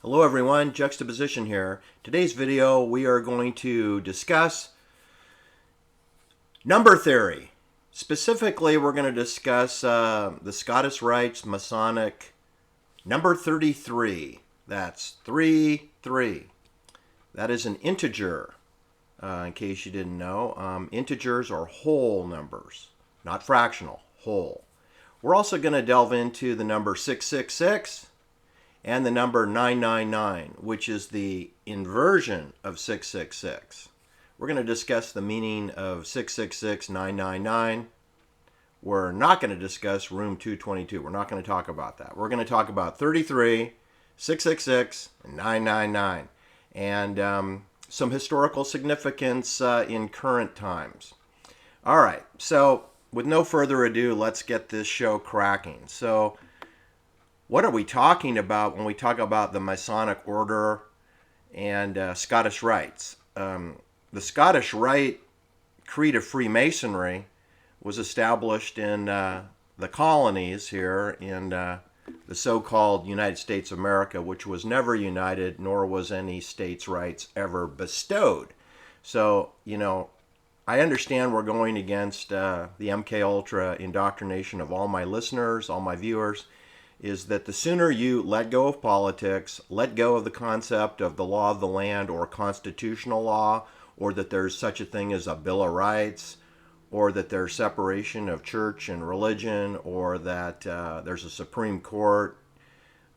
Hello everyone, Juxtaposition here. Today's video we are going to discuss number theory. Specifically, we're going to discuss the Scottish Rite's Masonic number 33. That's 3-3. That is an integer, in case you didn't know. Integers are whole numbers, not fractional, whole. We're also going to delve into the number 666 and the number 999, which is the inversion of 666. We're going to discuss the meaning of 666, 999. We're not going to discuss room 222. We're not going to talk about that. We're going to talk about 33, 666, and 999, and some historical significance in current times. All right, so with no further ado, let's get this show cracking. So, what are we talking about when we talk about the Masonic Order and Scottish Rites? The Scottish Rite Creed of Freemasonry was established in the colonies here in the so-called United States of America, which was never united, nor was any states' rights ever bestowed. So, I understand we're going against the MK Ultra indoctrination of all my listeners, all my viewers, is that the sooner you let go of politics, let go of the concept of the law of the land or constitutional law, or that there's such a thing as a Bill of Rights, or that there's separation of church and religion, or that there's a Supreme Court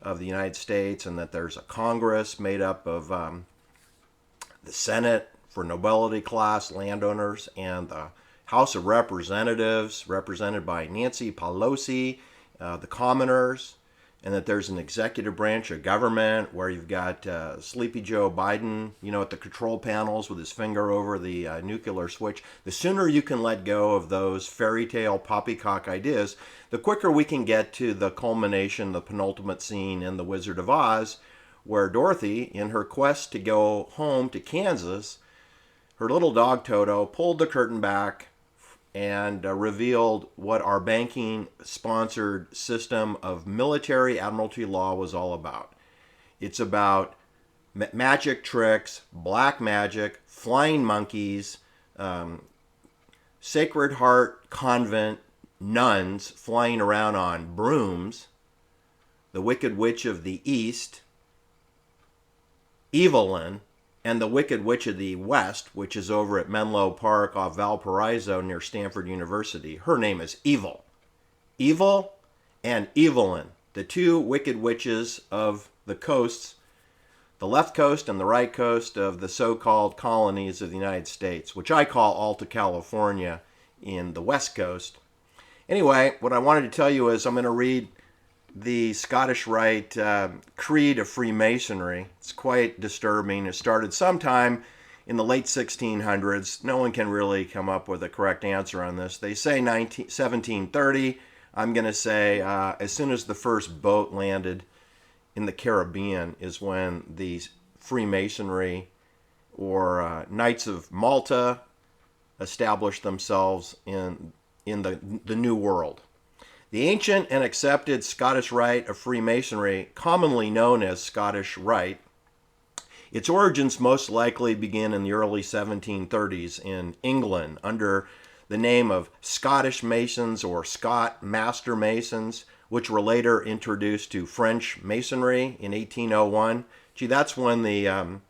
of the United States, and that there's a Congress made up of the Senate for nobility class landowners, and the House of Representatives represented by Nancy Pelosi, the commoners, and that there's an executive branch of government where you've got Sleepy Joe Biden, at the control panels with his finger over the nuclear switch. The sooner you can let go of those fairy tale poppycock ideas, the quicker we can get to the culmination, the penultimate scene in The Wizard of Oz, where Dorothy, in her quest to go home to Kansas, her little dog Toto pulled the curtain back and revealed what our banking-sponsored system of military admiralty law was all about. It's about magic tricks, black magic, flying monkeys, Sacred Heart convent nuns flying around on brooms, the Wicked Witch of the East, Evelyn, and the Wicked Witch of the West, which is over at Menlo Park off Valparaiso near Stanford University. Her name is Evil. Evil and Evelyn, the two wicked witches of the coasts, the left coast and the right coast of the so-called colonies of the United States, which I call Alta California in the West Coast. Anyway, what I wanted to tell you is I'm going to read the Scottish Rite Creed of Freemasonry. It's quite disturbing. It started sometime in the late 1600s. No one can really come up with a correct answer on this. They say 1730. I'm going to say as soon as the first boat landed in the Caribbean is when the Freemasonry or Knights of Malta established themselves in the New World. The ancient and accepted Scottish Rite of Freemasonry, commonly known as Scottish Rite, its origins most likely begin in the early 1730s in England under the name of Scottish Masons or Scot Master Masons, which were later introduced to French Masonry in 1801. Gee, that's when the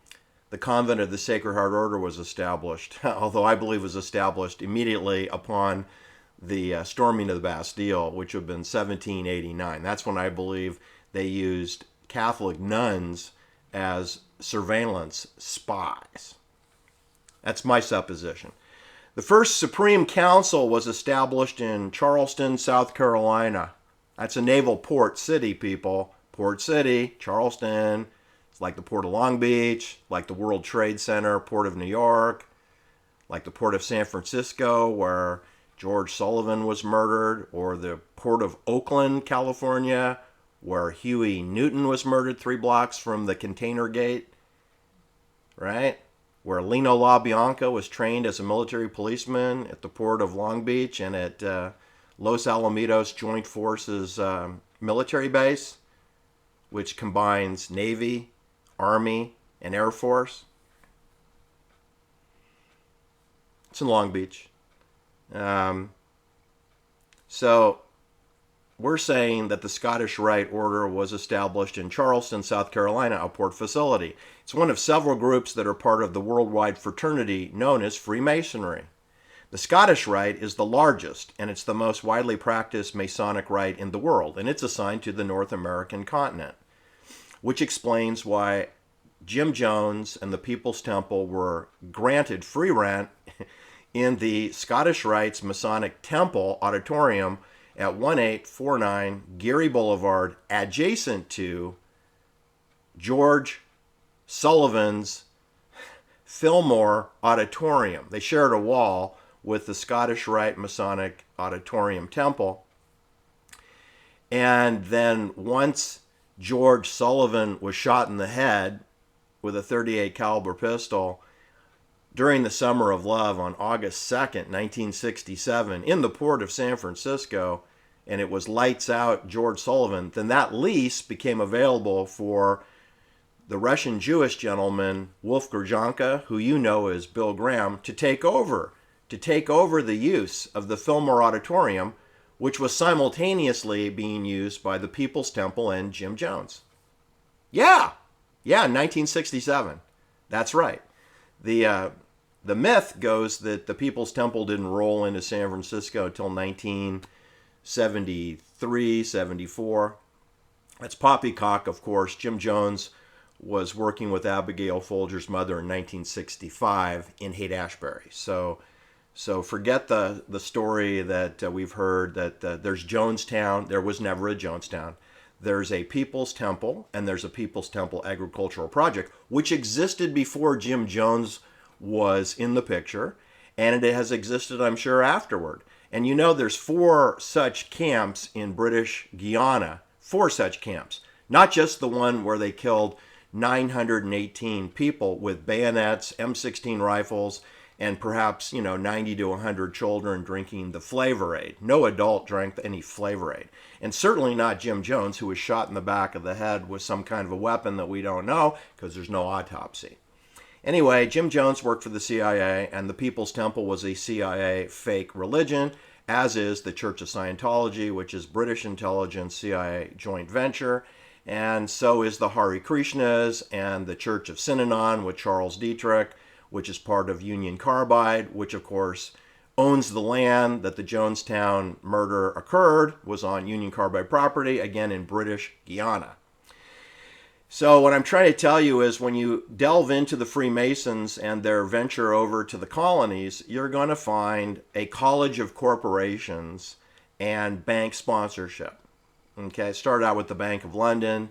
Convent of the Sacred Heart Order was established, although I believe it was established immediately upon the storming of the Bastille, which would have been 1789. That's when I believe they used Catholic nuns as surveillance spies. That's my supposition. The first Supreme Council was established in Charleston, South Carolina. That's a naval port city, people. Port City, Charleston. It's like the Port of Long Beach, like the World Trade Center, Port of New York, like the Port of San Francisco, where George Sullivan was murdered, or the Port of Oakland, California, where Huey Newton was murdered 3 blocks from the Container Gate, right? Where Lino LaBianca was trained as a military policeman at the Port of Long Beach and at Los Alamitos Joint Forces military base, which combines Navy, Army and Air Force. It's in Long Beach. So we're saying that the Scottish Rite Order was established in Charleston, South Carolina, a port facility. It's one of several groups that are part of the worldwide fraternity known as Freemasonry. The Scottish Rite is the largest, and it's the most widely practiced Masonic rite in the world, and it's assigned to the North American continent, which explains why Jim Jones and the People's Temple were granted free rent in the Scottish Rite's Masonic Temple Auditorium at 1849 Geary Boulevard, adjacent to George Sullivan's Fillmore Auditorium. They shared a wall with the Scottish Rite Masonic Auditorium Temple. And then once George Sullivan was shot in the head with a .38 caliber pistol during the Summer of Love on August 2nd, 1967, in the port of San Francisco, and it was lights out George Sullivan, then that lease became available for the Russian Jewish gentleman Wolf Gerjanka, who you know as Bill Graham, to take over the use of the Fillmore Auditorium, which was simultaneously being used by the People's Temple and Jim Jones. Yeah, 1967. That's right. The myth goes that the People's Temple didn't roll into San Francisco until 1973, 74. That's poppycock, of course. Jim Jones was working with Abigail Folger's mother in 1965 in Haight-Ashbury. So forget the story that we've heard that there's Jonestown. There was never a Jonestown. There's a People's Temple, and there's a People's Temple Agricultural Project, which existed before Jim Jones was in the picture, and it has existed, I'm sure, afterward. And you know there's 4 such camps in British Guiana, 4 such camps, not just the one where they killed 918 people with bayonets, M16 rifles, and perhaps, 90 to 100 children drinking the Flavor Aid. No adult drank any Flavor Aid. And certainly not Jim Jones, who was shot in the back of the head with some kind of a weapon that we don't know because there's no autopsy. Anyway, Jim Jones worked for the CIA, and the People's Temple was a CIA fake religion, as is the Church of Scientology, which is British intelligence CIA joint venture, and so is the Hare Krishnas and the Church of Synanon with Charles Dietrich, which is part of Union Carbide, which of course owns the land that the Jonestown murder occurred, was on Union Carbide property, again in British Guiana. So what I'm trying to tell you is when you delve into the Freemasons and their venture over to the colonies, you're going to find a college of corporations and bank sponsorship. Okay, it started out with the Bank of London,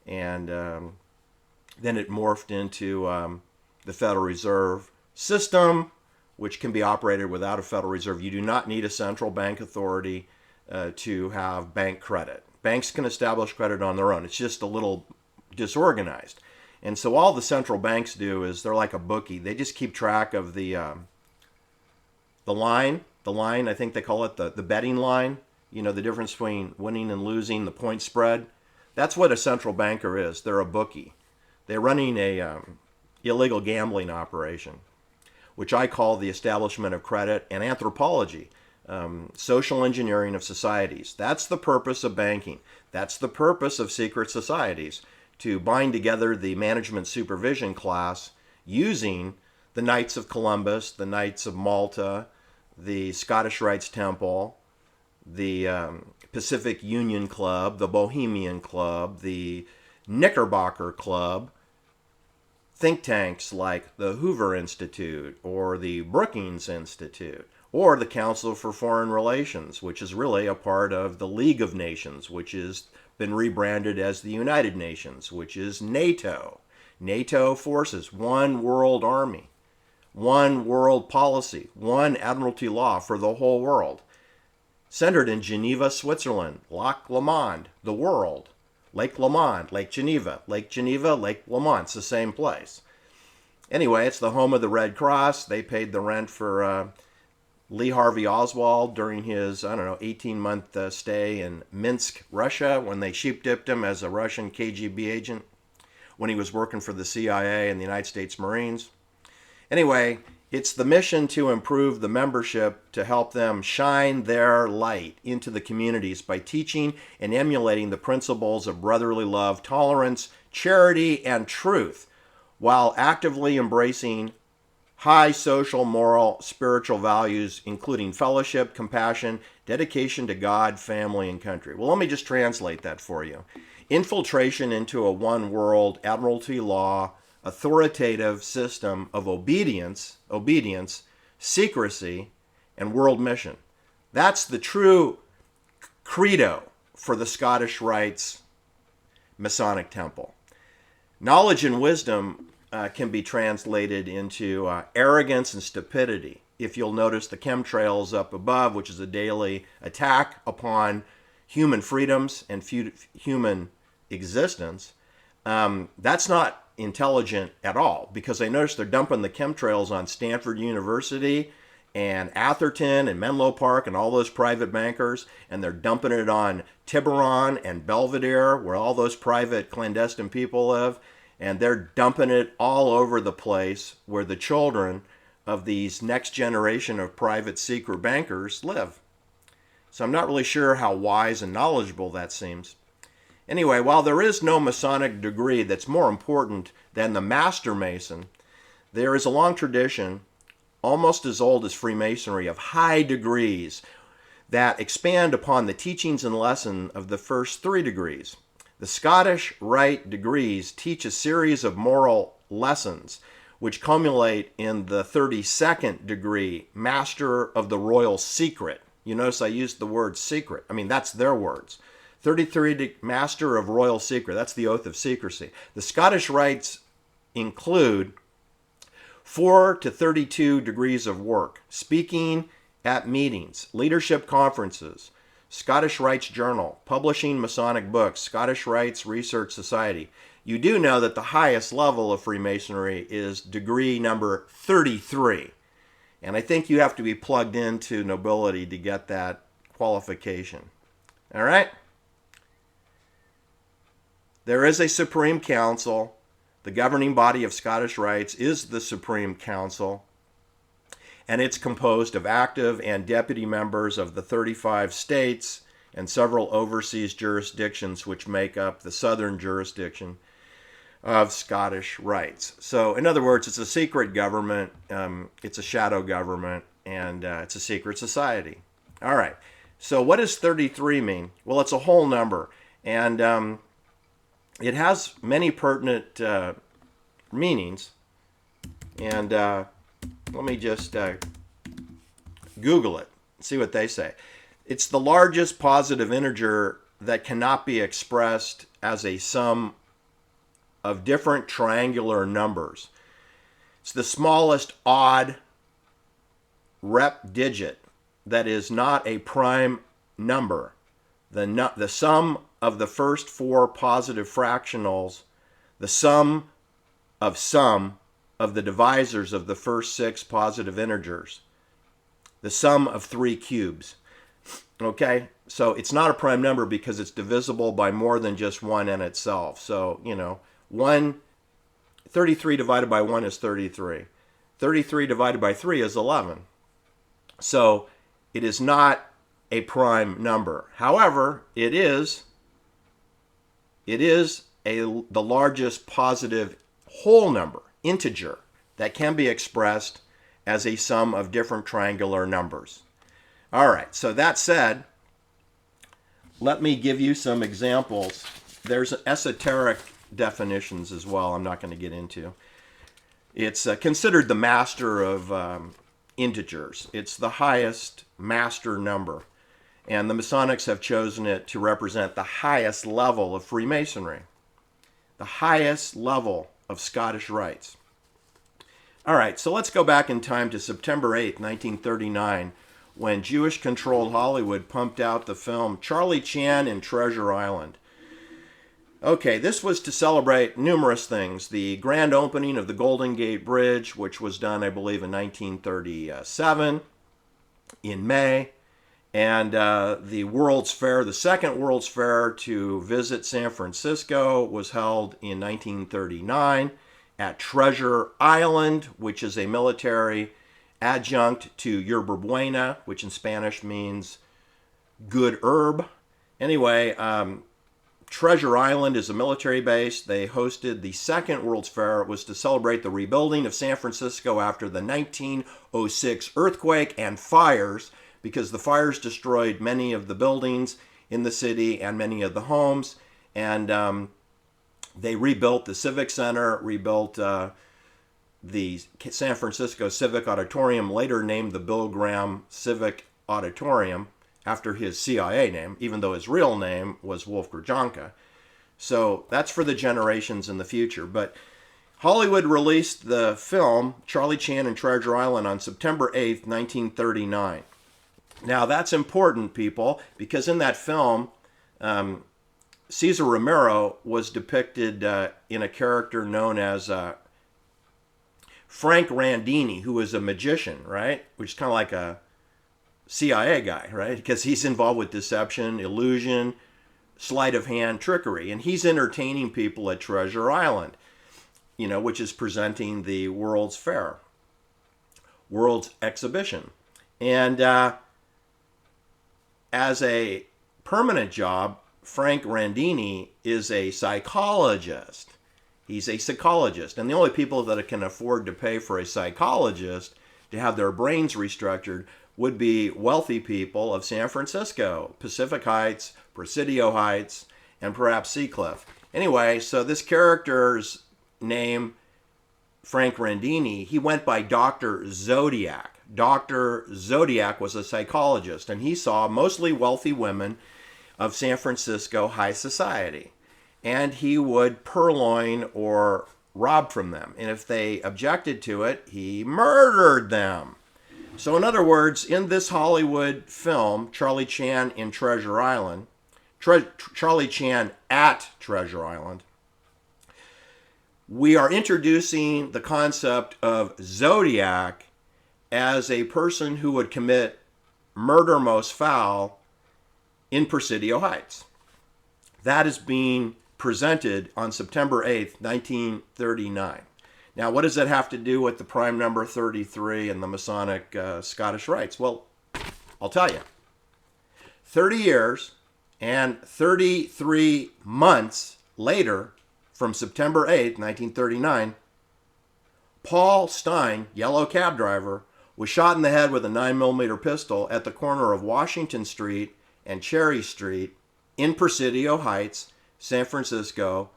and then it morphed into the Federal Reserve System, which can be operated without a Federal Reserve. You do not need a central bank authority to have bank credit. Banks can establish credit on their own. It's just a little disorganized. And so all the central banks do is they're like a bookie. They just keep track of the line, I think they call it the betting line, the difference between winning and losing, the point spread. That's what a central banker is. They're a bookie. They're running a illegal gambling operation, which I call the establishment of credit and anthropology, social engineering of societies. That's the purpose of banking. That's the purpose of secret societies, to bind together the management supervision class using the Knights of Columbus, the Knights of Malta, the Scottish Rites Temple, the Pacific Union Club, the Bohemian Club, the Knickerbocker Club, think tanks like the Hoover Institute or the Brookings Institute or the Council for Foreign Relations, which is really a part of the League of Nations, which has been rebranded as the United Nations, which is NATO. NATO forces, one world army, one world policy, one admiralty law for the whole world. Centered in Geneva, Switzerland, Lac Le Monde, the world. Lake Le Monde, Lake Geneva, Lake Le Monde, it's the same place. Anyway, it's the home of the Red Cross. They paid the rent for Lee Harvey Oswald during his, 18-month stay in Minsk, Russia, when they sheep-dipped him as a Russian KGB agent. when he was working for the CIA and the United States Marines. Anyway, it's the mission to improve the membership to help them shine their light into the communities by teaching and emulating the principles of brotherly love, tolerance, charity, and truth, while actively embracing high social, moral, spiritual values, including fellowship, compassion, dedication to God, family, and country. Well, let me just translate that for you. Infiltration into a one-world, admiralty law, authoritative system of obedience, secrecy, and world mission. That's the true credo for the Scottish Rites Masonic Temple. Knowledge and wisdom can be translated into arrogance and stupidity. If you'll notice the chemtrails up above, which is a daily attack upon human freedoms and human existence, that's not intelligent at all, because I noticed they're dumping the chemtrails on Stanford University and Atherton and Menlo Park and all those private bankers, and they're dumping it on Tiburon and Belvedere, where all those private clandestine people live, and they're dumping it all over the place where the children of these next generation of private secret bankers live. So I'm not really sure how wise and knowledgeable that seems. Anyway, while there is no Masonic degree that's more important than the Master Mason, there is a long tradition, almost as old as Freemasonry, of high degrees that expand upon the teachings and lesson of the first three degrees. The Scottish Rite degrees teach a series of moral lessons which culminate in the 32nd degree, Master of the Royal Secret. You notice I used the word secret. I mean, that's their words. 33 Master of Royal Secret. That's the oath of secrecy. The Scottish Rites include 4 to 32 degrees of work, speaking at meetings, leadership conferences, Scottish Rites Journal, publishing Masonic books, Scottish Rites Research Society. You do know that the highest level of Freemasonry is degree number 33. And I think you have to be plugged into nobility to get that qualification. All right? There is a Supreme Council. The governing body of Scottish Rites is the Supreme Council, and it's composed of active and deputy members of the 35 states and several overseas jurisdictions which make up the southern jurisdiction of Scottish Rites. So, in other words, it's a secret government, it's a shadow government, and it's a secret society. All right, so what does 33 mean? Well, it's a whole number, and it has many pertinent meanings, and let me just Google it, see what they say. It's the largest positive integer that cannot be expressed as a sum of different triangular numbers. It's the smallest odd repdigit that is not a prime number. The sum of the first 4 positive fractionals, the sum of the divisors of the first 6 positive integers, the sum of 3 cubes. Okay, so it's not a prime number because it's divisible by more than just 1 in itself. So, 33 divided by 1 is 33. 33 divided by 3 is 11. So it is not a prime number. However, it is the largest positive whole number, integer, that can be expressed as a sum of different triangular numbers. All right, so that said, let me give you some examples. There's esoteric definitions as well I'm not going to get into. It's considered the master of integers. It's the highest master number, and the Masonics have chosen it to represent the highest level of Freemasonry, the highest level of Scottish Rites. All right, so let's go back in time to September 8th, 1939, when Jewish-controlled Hollywood pumped out the film Charlie Chan in Treasure Island. Okay, this was to celebrate numerous things. The grand opening of the Golden Gate Bridge, which was done, I believe, in 1937 in May, And the World's Fair, the second World's Fair to visit San Francisco, was held in 1939 at Treasure Island, which is a military adjunct to Yerba Buena, which in Spanish means good herb. Anyway, Treasure Island is a military base. They hosted the second World's Fair. It was to celebrate the rebuilding of San Francisco after the 1906 earthquake and fires, because the fires destroyed many of the buildings in the city and many of the homes. And they rebuilt the Civic Center, rebuilt the San Francisco Civic Auditorium, later named the Bill Graham Civic Auditorium, after his CIA name, even though his real name was Wolf Grudjanka. So that's for the generations in the future. But Hollywood released the film Charlie Chan and Treasure Island on September 8th, 1939. Now that's important, people, because in that film, Cesar Romero was depicted in a character known as Frank Randini, who is a magician, right? Which is kind of like a CIA guy, right? Because he's involved with deception, illusion, sleight of hand, trickery. And he's entertaining people at Treasure Island, which is presenting the World's Fair, World's Exhibition. And as a permanent job, Frank Randini is a psychologist. He's a psychologist. And the only people that can afford to pay for a psychologist to have their brains restructured would be wealthy people of San Francisco, Pacific Heights, Presidio Heights, and perhaps Seacliff. Anyway, so this character's name, Frank Randini, he went by Dr. Zodiac. Dr. Zodiac was a psychologist, and he saw mostly wealthy women of San Francisco high society. And he would purloin or rob from them. And if they objected to it, he murdered them. So in other words, in this Hollywood film, Charlie Chan in Treasure Island, Charlie Chan at Treasure Island, we are introducing the concept of Zodiac as a person who would commit murder most foul in Presidio Heights. That is being presented on September 8th, 1939. Now, what does that have to do with the prime number 33 and the Masonic Scottish Rites? Well, I'll tell you. 30 years and 33 months later, from September 8th, 1939, Paul Stine, yellow cab driver, was shot in the head with a 9mm pistol at the corner of Washington Street and Cherry Street in Presidio Heights, San Francisco,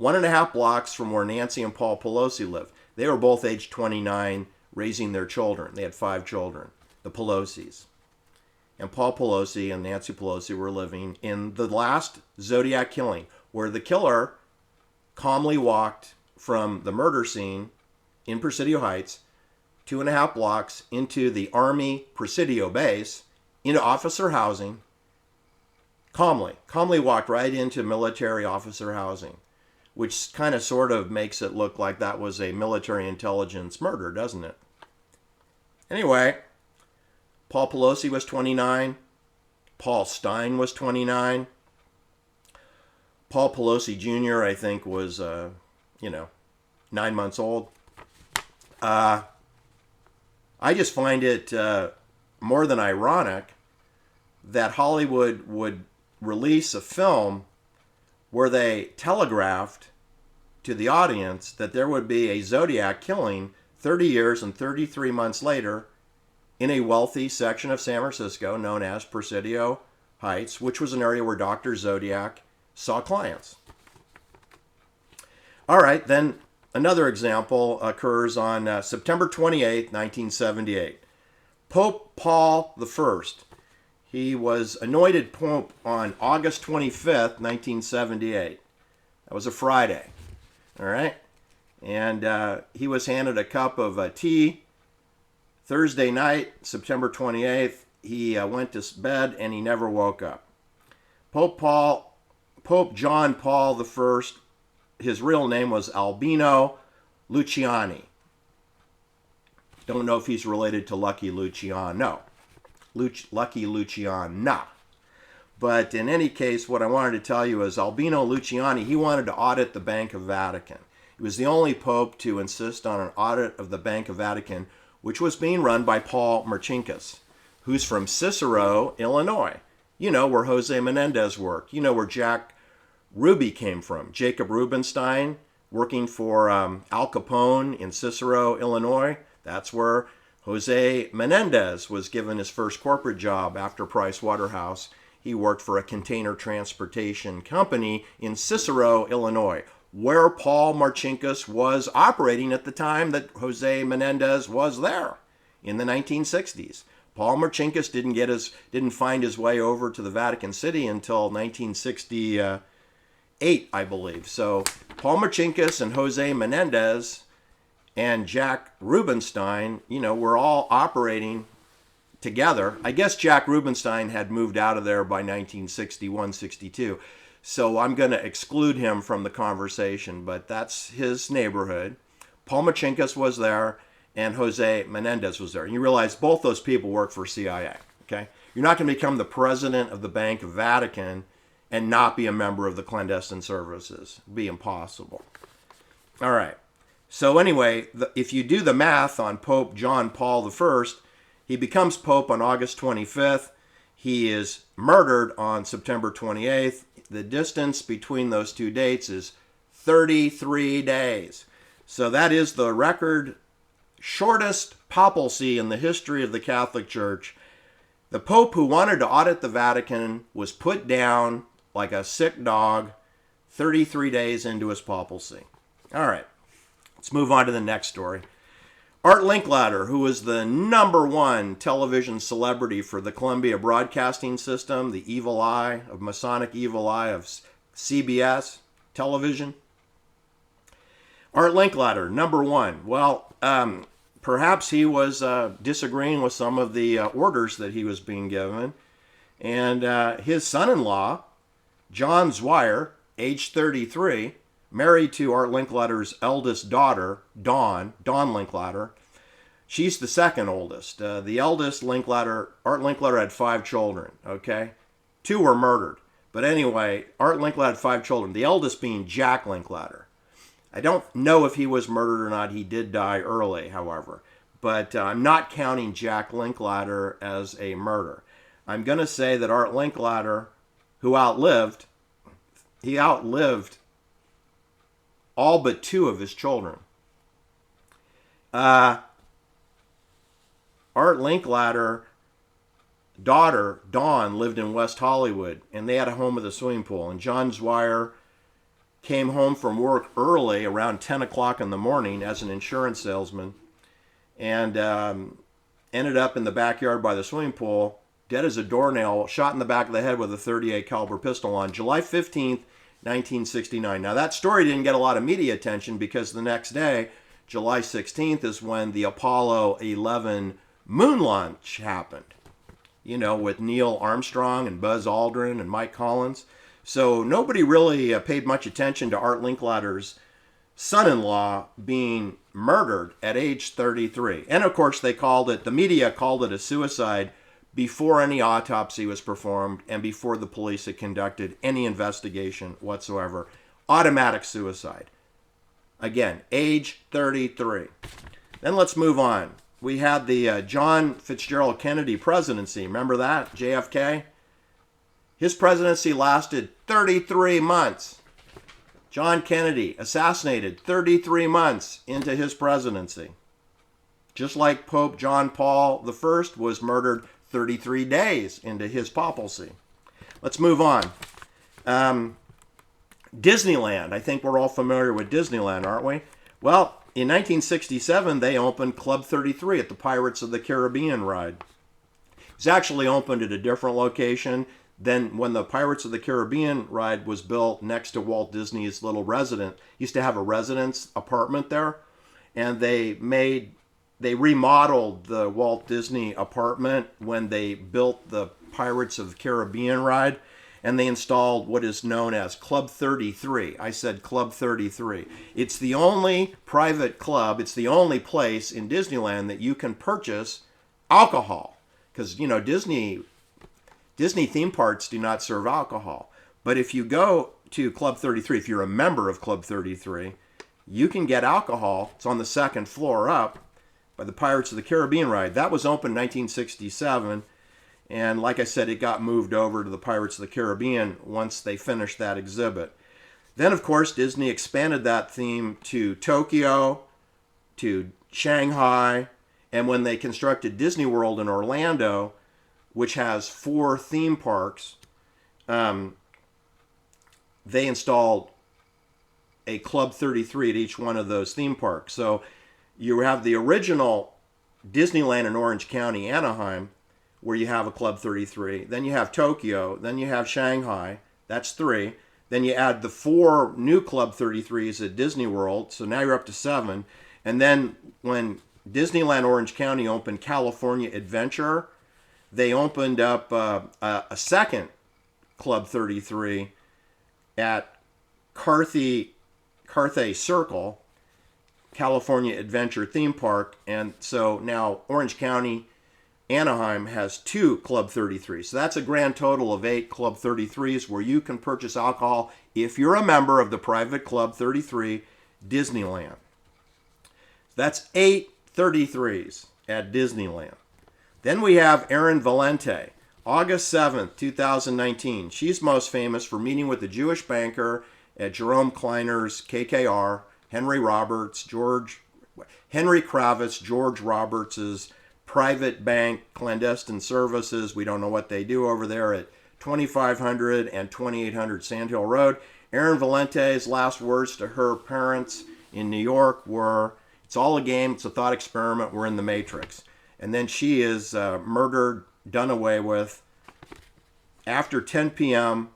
1.5 blocks from where Nancy and Paul Pelosi live. They were both age 29, raising their children. They had 5 children, the Pelosis. And Paul Pelosi and Nancy Pelosi were living in the last Zodiac killing, where the killer calmly walked from the murder scene in Presidio Heights 2.5 blocks into the Army Presidio base, into officer housing, calmly walked right into military officer housing, which kind of sort of makes it look like that was a military intelligence murder, doesn't it? Anyway, Paul Pelosi was 29. Paul Stine was 29. Paul Pelosi Jr., I think, was, 9 months old. I just find it more than ironic that Hollywood would release a film where they telegraphed to the audience that there would be a Zodiac killing 30 years and 33 months later in a wealthy section of San Francisco known as Presidio Heights, which was an area where Dr. Zodiac saw clients. All right, then another example occurs on September 28, 1978. Pope Paul I. He was anointed Pope on August 25th, 1978. That was a Friday. All right? And he was handed a cup of tea. Thursday night, September 28th, he went to bed and he never woke up. Pope John Paul I, his real name was Albino Luciani. Don't know if he's related to Lucky Luciano. Lucky Luciana. But in any case, what I wanted to tell you is Albino Luciani, he wanted to audit the Bank of Vatican. He was the only pope to insist on an audit of the Bank of Vatican, which was being run by Paul Marcinkus, who's from Cicero, Illinois. You know where Jose Menendez worked. You know where Jack Ruby came from. Jacob Rubinstein, working for Al Capone in Cicero, Illinois. That's where Jose Menendez was given his first corporate job after Price Waterhouse. He worked for a container transportation company in Cicero, Illinois, where Paul Marcinkus was operating at the time that Jose Menendez was there in the 1960s. Paul Marcinkus didn't find his way over to the Vatican City until 1968, I believe. So Paul Marcinkus and Jose Menendez and Jack Rubinstein, were all operating together. I guess Jack Rubinstein had moved out of there by 1961, 62. So I'm going to exclude him from the conversation, but that's his neighborhood. Paul Marcinkus was there, and Jose Menendez was there. And you realize both those people work for CIA, okay? You're not going to become the president of the Bank of Vatican and not be a member of the clandestine services. It'd be impossible. All right. So anyway, if you do the math on Pope John Paul I, he becomes Pope on August 25th. He is murdered on September 28th. The distance between those two dates is 33 days. So that is the record shortest papacy in the history of the Catholic Church. The Pope who wanted to audit the Vatican was put down like a sick dog 33 days into his papacy. All right, let's move on to the next story. Art Linkletter, who was the #1 television celebrity for the Columbia Broadcasting System, the evil eye of Masonic evil eye of CBS television. Art Linkletter, #1. Well, perhaps he was disagreeing with some of the orders that he was being given. And his son-in-law, John Zweier, age 33, married to Art Linkletter's eldest daughter, Dawn Linkletter. She's the second oldest. The eldest, Art Linkletter had 5 children, okay? 2 were murdered. But anyway, Art Linkletter had 5 children, the eldest being Jack Linkletter. I don't know if he was murdered or not. He did die early, however. But I'm not counting Jack Linkletter as a murder. I'm going to say that Art Linkletter, who outlived all but 2 of his children. Art Linkletter daughter, Dawn, lived in West Hollywood, and they had a home with a swimming pool. And John Zweier came home from work early, around 10 o'clock in the morning, as an insurance salesman, and ended up in the backyard by the swimming pool, dead as a doornail, shot in the back of the head with a .38 caliber pistol on July 15th, 1969. Now, that story didn't get a lot of media attention because the next day, July 16th, is when the Apollo 11 moon launch happened. With Neil Armstrong and Buzz Aldrin and Mike Collins. So nobody really paid much attention to Art Linkletter's son-in-law being murdered at age 33. And of course, the media called it a suicide before any autopsy was performed and before the police had conducted any investigation whatsoever. Automatic suicide. Again, age 33. Then let's move on. We had the John Fitzgerald Kennedy presidency. Remember that? JFK? His presidency lasted 33 months. John Kennedy assassinated 33 months into his presidency. Just like Pope John Paul I was murdered 33 days into his papacy. Let's move on. Disneyland. I think we're all familiar with Disneyland, aren't we? Well, in 1967, they opened Club 33 at the Pirates of the Caribbean ride. It was actually opened at a different location than when the Pirates of the Caribbean ride was built next to Walt Disney's little residence. He used to have a residence apartment there, and they remodeled the Walt Disney apartment when they built the Pirates of the Caribbean ride, and they installed what is known as Club 33. I said Club 33. It's the only private club, it's the only place in Disneyland that you can purchase alcohol, because Disney theme parks do not serve alcohol. But if you go to Club 33, if you're a member of Club 33, you can get alcohol. It's on the second floor up by the Pirates of the Caribbean ride. That was opened in 1967. And like I said, it got moved over to the Pirates of the Caribbean once they finished that exhibit. Then, of course, Disney expanded that theme to Tokyo, to Shanghai, and when they constructed Disney World in Orlando, which has 4 theme parks, they installed a Club 33 at each one of those theme parks. So you have the original Disneyland in Orange County, Anaheim, where you have a Club 33. Then you have Tokyo. Then you have Shanghai. That's 3. Then you add the 4 new Club 33s at Disney World. So now you're up to 7. And then when Disneyland Orange County opened California Adventure, they opened up a second Club 33 at Carthay Circle, California Adventure Theme Park. And so now Orange County, Anaheim has 2 Club 33s. So that's a grand total of 8 Club 33s where you can purchase alcohol if you're a member of the private Club 33 Disneyland. That's 8 33s at Disneyland. Then we have Erin Valente, August 7th, 2019. She's most famous for meeting with a Jewish banker at Jerome Kleiner's KKR, Henry Kravitz, George Roberts' private bank, clandestine services. We don't know what they do over there at 2500 and 2800 Sand Hill Road. Erin Valente's last words to her parents in New York were, "It's all a game, it's a thought experiment, we're in the Matrix." And then she is murdered, done away with, after 10 p.m.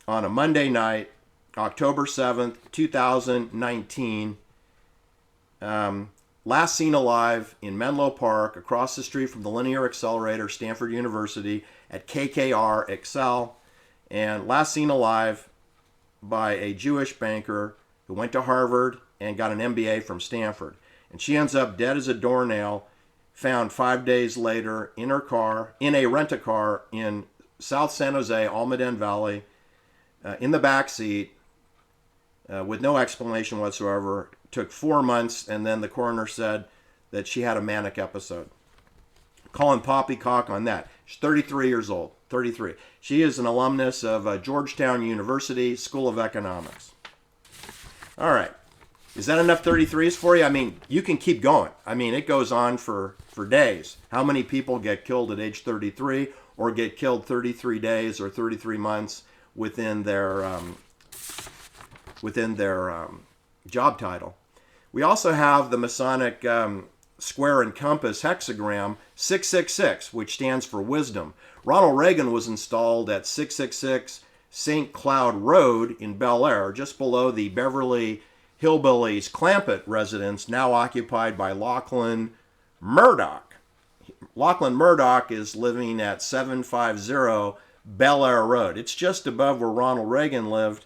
on a Monday night, October 7th, 2019. Last seen alive in Menlo Park, across the street from the Linear Accelerator, Stanford University, at KKR Excel. And last seen alive by a Jewish banker who went to Harvard and got an MBA from Stanford. And she ends up dead as a doornail, found 5 days later in her car, in a rent-a-car in South San Jose, Almaden Valley, in the back seat, with no explanation whatsoever. Took 4 months, and then the coroner said that she had a manic episode. Calling poppycock on that. She's 33 years old. 33. She is an alumnus of Georgetown University School of Economics. All right. Is that enough 33s for you? I mean, you can keep going. I mean, it goes on for days. How many people get killed at age 33 or get killed 33 days or 33 months within their job title? We also have the Masonic square and compass hexagram 666, which stands for wisdom. Ronald Reagan was installed at 666 St. Cloud Road in Bel Air, just below the Beverly Hillbillies Clampett residence, now occupied by Lachlan Murdoch. Lachlan Murdoch is living at 750 Bel Air Road. It's just above where Ronald Reagan lived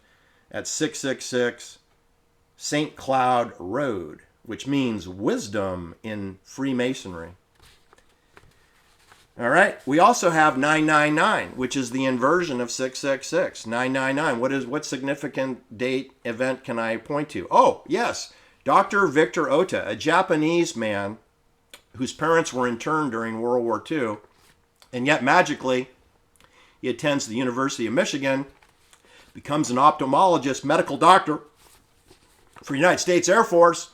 at 666 St. Cloud Road, which means wisdom in Freemasonry. All right. We also have 999, which is the inversion of 666. 999. What significant date event can I point to? Oh, yes. Dr. Victor Ota, a Japanese man whose parents were interned during World War II, and yet magically he attends the University of Michigan, becomes an ophthalmologist, medical doctor for United States Air Force,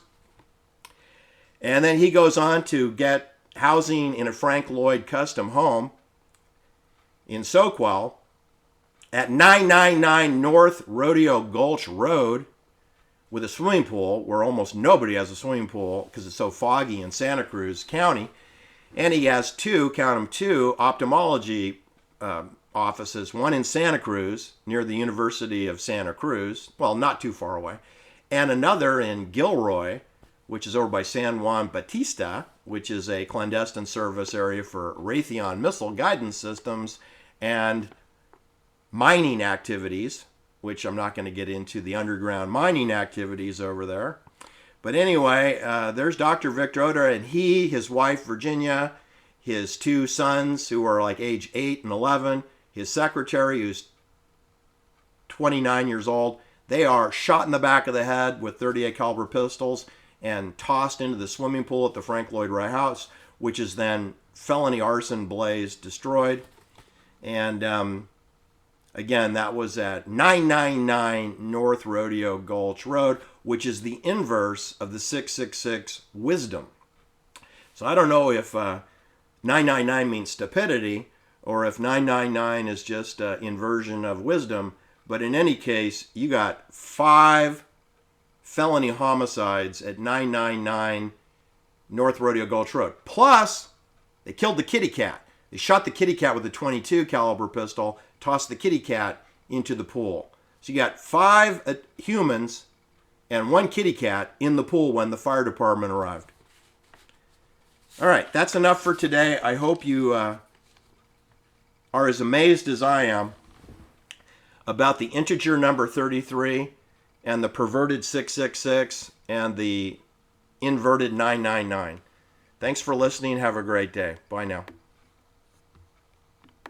and then he goes on to get housing in a Frank Lloyd custom home in Soquel at 999 North Rodeo Gulch Road with a swimming pool where almost nobody has a swimming pool because it's so foggy in Santa Cruz County. And he has 2, count them 2, ophthalmology offices, one in Santa Cruz near the University of Santa Cruz, well, not too far away, and another in Gilroy, which is over by San Juan Bautista, which is a clandestine service area for Raytheon missile guidance systems and mining activities, which I'm not going to get into the underground mining activities over there. But anyway, there's Dr. Victor Oder, and his wife, Virginia, his two sons, who are like age 8 and 11, his secretary, who's 29 years old. They are shot in the back of the head with 38 caliber pistols and tossed into the swimming pool at the Frank Lloyd Wright House, which is then felony arson, blaze, destroyed. And again, that was at 999 North Rodeo Gulch Road, which is the inverse of the 666 Wisdom. So I don't know if 999 means stupidity or if 999 is just an inversion of wisdom. But in any case, you got 5 felony homicides at 999 North Rodeo Gulch Road. Plus, they killed the kitty cat. They shot the kitty cat with a .22 caliber pistol, tossed the kitty cat into the pool. So you got 5 humans and 1 kitty cat in the pool when the fire department arrived. All right, that's enough for today. I hope you are as amazed as I am about the integer number 33 and the perverted 666 and the inverted 999. Thanks for listening. Have a great day. Bye now.